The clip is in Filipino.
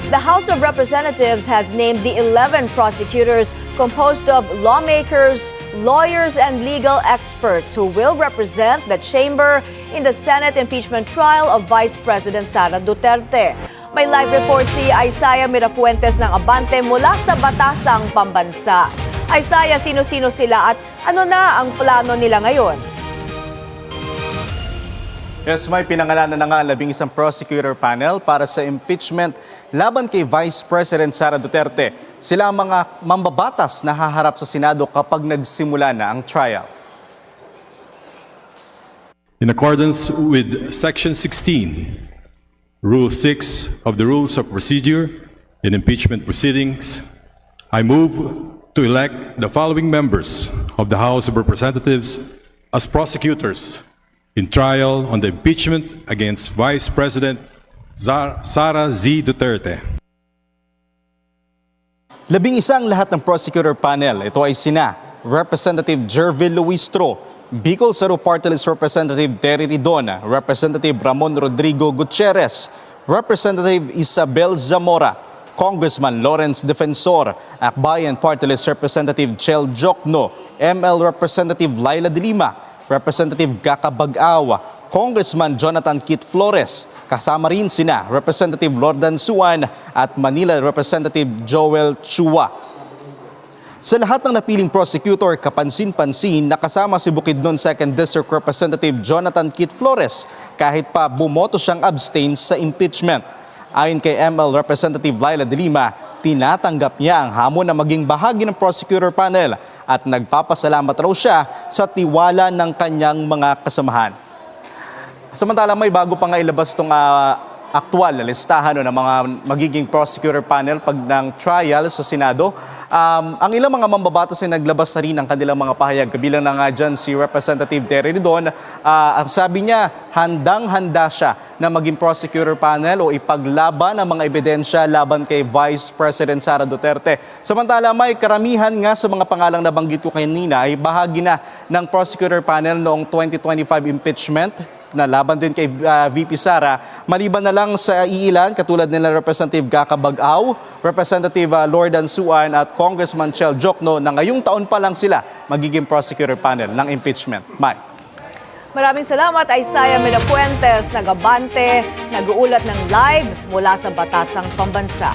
The House of Representatives has named the 11 prosecutors composed of lawmakers, lawyers, and legal experts who will represent the chamber in the Senate impeachment trial of Vice President Sara Duterte. May live report si Isaiah Mirafuentes ng Abante mula sa Batasang Pambansa. Isaiah, sino-sino sila at ano na ang plano nila ngayon? Yes, may pinangalanan na nga ang 11 prosecutor panel para sa impeachment laban kay Vice President Sara Duterte. Sila ang mga mambabatas na haharap sa Senado kapag nagsimula na ang trial. In accordance with Section 16, Rule 6 of the Rules of Procedure in Impeachment Proceedings, I move to elect the following members of the House of Representatives as prosecutors in trial on the impeachment against Vice President Sara Z. Duterte. 11 lahat ng prosecutor panel. Ito ay sina Representative Jervil Luistro, Bicol Saro Party List Representative Terry Ridon, Representative Ramon Rodrigo Gutierrez, Representative Isabel Zamora, Congressman Lawrence Defensor, Akbayan Party List Representative Chel Jokno, ML Representative Laila de Lima, Representative Gaka Bag-aw, Congressman Jonathan Kit Flores, kasama rin sina Representative Lordan Suan at Manila Representative Joel Chua. Sa lahat ng napiling prosecutor, kapansin-pansin nakasama si Bukidnon 2nd District Representative Jonathan Kit Flores kahit pa bumoto siyang abstain sa impeachment. Ayon kay ML Representative Laila de Lima, tinatanggap niya ang hamon na maging bahagi ng prosecutor panel at nagpapasalamat raw siya sa tiwala ng kanyang mga kasamahan. Samantala, may bago pa nga ilabas itong aktual na listahan ng mga magiging prosecutor panel pag ng trial sa Senado. Ang ilang mga mambabatas ay naglabas na rin ng kanilang mga pahayag. Kabilang na nga dyan si Representative Terry Ridon. Ang sabi niya, handang-handa siya na maging prosecutor panel o ipaglaban ang mga ebidensya laban kay Vice President Sara Duterte. Samantala, may karamihan nga sa mga pangalang nabanggit ko kanina ay bahagi na ng prosecutor panel noong 2025 impeachment na laban din kay VP Sara, maliban na lang sa iilan katulad nila Representative Gaka Bag-aw, Representative Lordan Suan at Congressman Chel Jokno na ngayong taon pa lang sila magiging prosecutor panel ng impeachment. Mike. Maraming salamat Isaiah Mirafuentes, nag-Abante, nag-uulat ng live mula sa Batasang Pambansa.